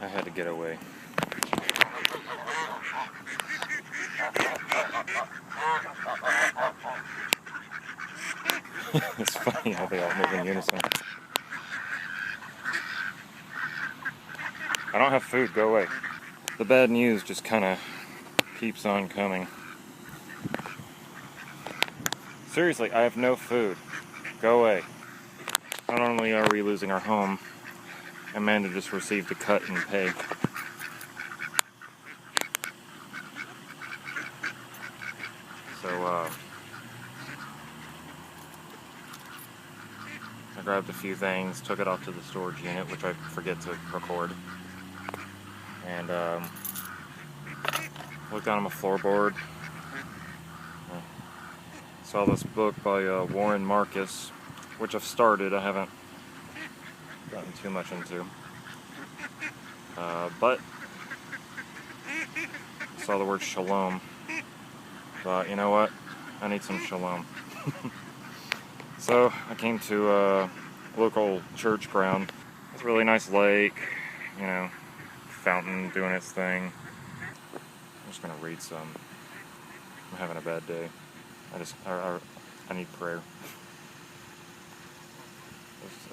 I had to get away. It's funny how they all move in unison. I don't have food, go away. The bad news just kind of keeps on coming. Seriously, I have no food. Go away. Not only are we losing our home, Amanda just received a cut in pay. So, I grabbed a few things, took it off to the storage unit, which I forget to record, and looked down on my floorboard. Saw this book by Warren Marcus, which I've started. I haven't gotten too much into, but I saw the word shalom. Thought, you know what? I need some shalom. So I came to a local church ground. It's a really nice lake, you know, fountain doing its thing. I'm just gonna read some. I'm having a bad day. I need prayer.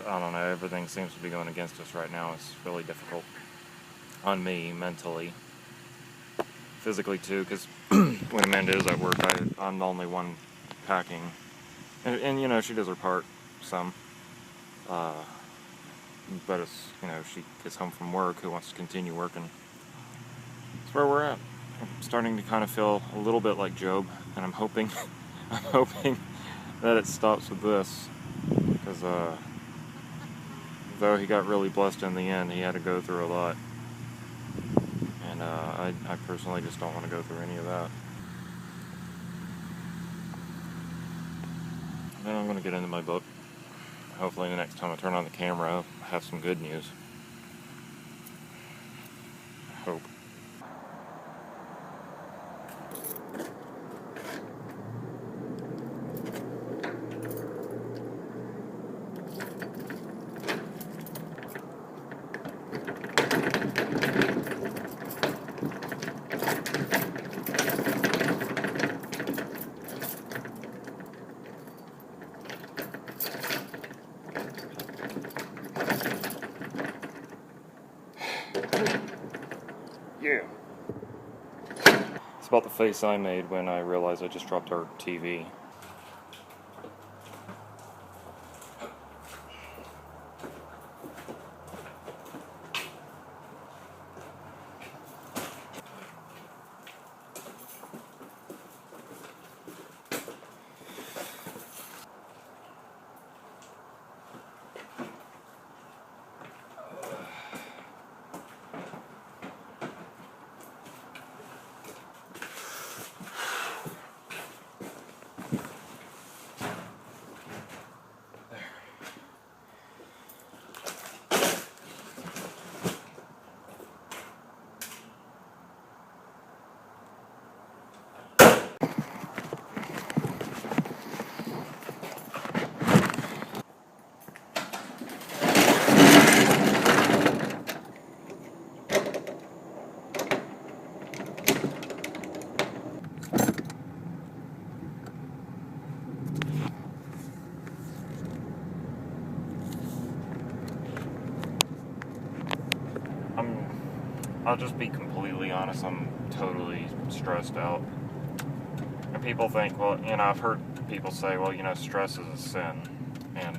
I don't know, everything seems to be going against us right now. It's really difficult on me mentally, physically too, because when Amanda is at work, I'm the only one packing. And you know, she does her part some. But it's, you know, she gets home from work, who wants to continue working. That's where we're at. I'm starting to kind of feel a little bit like Job, and I'm hoping that it stops with this, because though he got really blessed in the end, he had to go through a lot, and I personally just don't want to go through any of that. Then I'm going to get into my book. Hopefully the next time I turn on the camera, I'll have some good news. I hope. Yeah. It's about the face I made when I realized I just dropped our TV. I'll just be completely honest, I'm totally stressed out. And people think, well, you know, I've heard people say, well, you know, stress is a sin. And,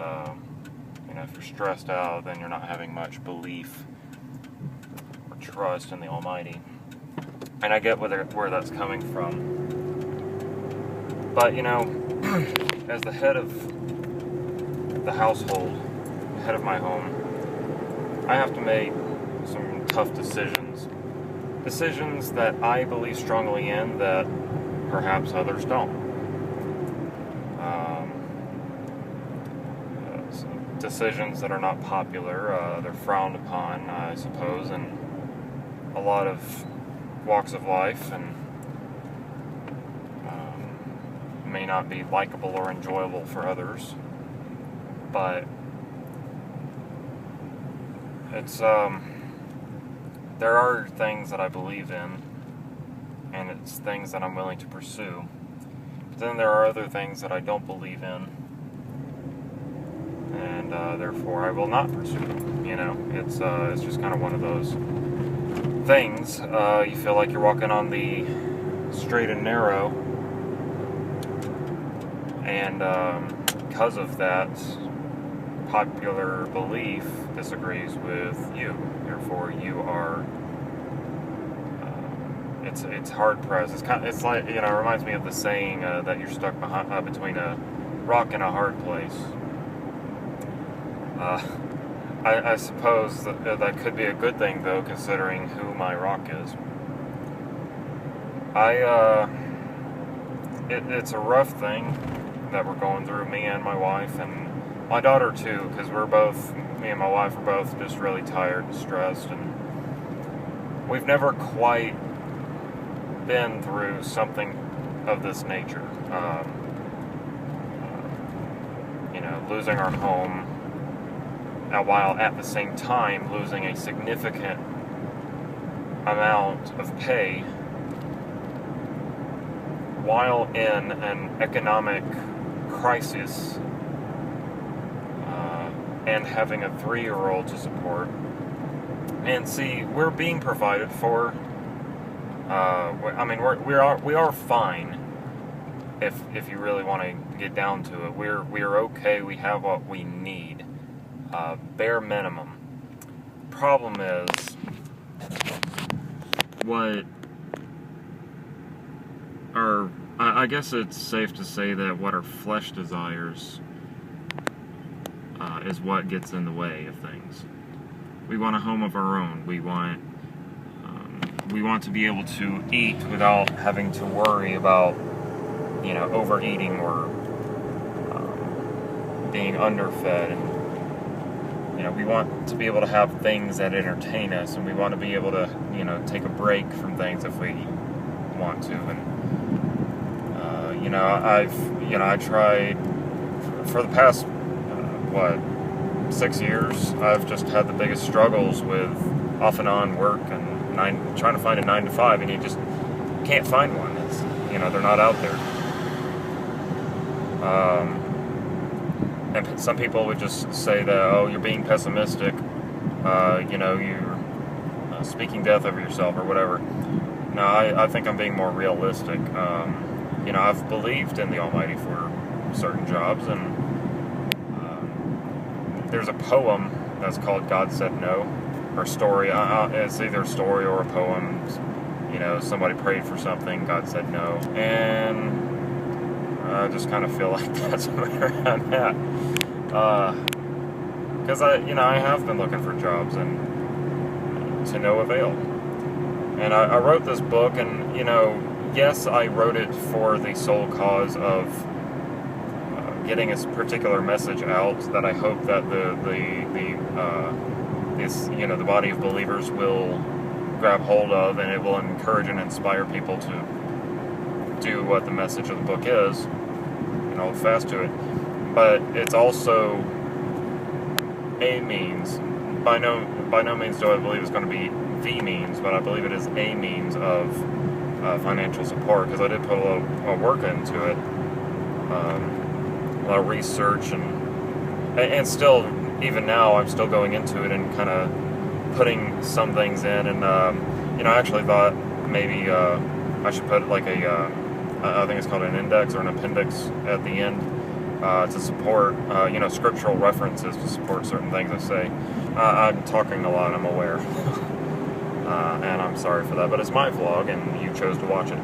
you know, if you're stressed out, then you're not having much belief or trust in the Almighty. And I get where that's coming from. But, you know, as the head of the household, the head of my home, I have to make some tough decisions. Decisions that I believe strongly in that perhaps others don't. Decisions that are not popular, they're frowned upon, I suppose, in a lot of walks of life, and may not be likable or enjoyable for others. But it's there are things that I believe in, and it's things that I'm willing to pursue. But then there are other things that I don't believe in, and therefore I will not pursue them. You know, it's just kind of one of those things. You feel like you're walking on the straight and narrow, and because of that, popular belief disagrees with you. Therefore, you are. It's hard pressed. It's like, you know, it reminds me of the saying that you're stuck between a rock and a hard place. I suppose that could be a good thing, though, considering who my rock is. It's a rough thing that we're going through, me and my wife, and my daughter too, because me and my wife are both just really tired and stressed, and we've never quite been through something of this nature. You know, losing our home, while at the same time losing a significant amount of pay, while in an economic crisis, and having a 3-year-old to support. And see, we're being provided for. I mean, we are fine if you really want to get down to it. We're okay. We have what we need, bare minimum. Problem is, I guess it's safe to say that what our flesh desires is what gets in the way of things. We want a home of our own. We want to be able to eat without having to worry about, you know, overeating or being underfed. And, you know, we want to be able to have things that entertain us, and we want to be able to, you know, take a break from things if we want to. And you know, I tried for the past 6 years. I've just had the biggest struggles with off and on work and trying to find a 9 to 5, and you just can't find one. It's, you know, they're not out there. And some people would just say that, oh, you're being pessimistic. You know, you're speaking death over yourself or whatever. No, I think I'm being more realistic. You know, I've believed in the Almighty for certain jobs, and there's a poem that's called God Said No, or story. It's either a story or a poem. You know, somebody prayed for something, God said no, and I just kind of feel like that's where I'm at. Because I have been looking for jobs, and to no avail. And I wrote this book, and, you know, yes, I wrote it for the sole cause of getting a particular message out that I hope that the body of believers will grab hold of, and it will encourage and inspire people to do what the message of the book is, and hold fast to it. But it's also a means. By no means do I believe it's going to be the means, but I believe it is a means of financial support, because I did put a lot of work into it, a lot of research, and still, even now, I'm still going into it and kind of putting some things in, and you know, I actually thought maybe I should put like I think it's called an index or an appendix at the end to support you know, scriptural references to support certain things I say. I'm talking a lot, I'm aware. And I'm sorry for that, but it's my vlog, and you chose to watch it.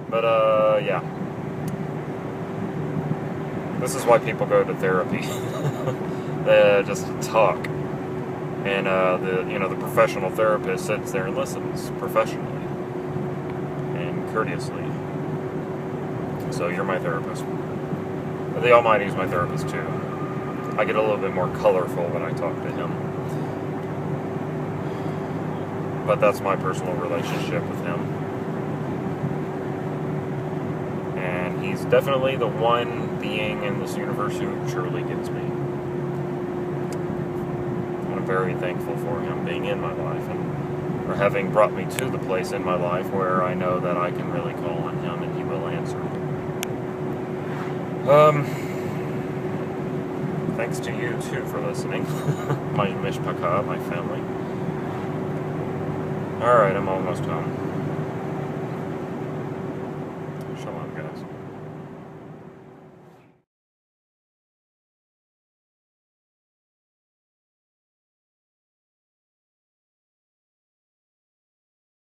But, yeah. This is why people go to therapy. Just to talk. And, the professional therapist sits there and listens professionally and courteously. So you're my therapist. The Almighty is my therapist, too. I get a little bit more colorful when I talk to Him. But that's my personal relationship with Him. And He's definitely the one being in this universe who truly gets me. I want to I'm very thankful for him being in my life and for having brought me to the place in my life where I know that I can really call on him and he will answer. Thanks to you too for listening, my mishpachah, my family. Alright, I'm almost home.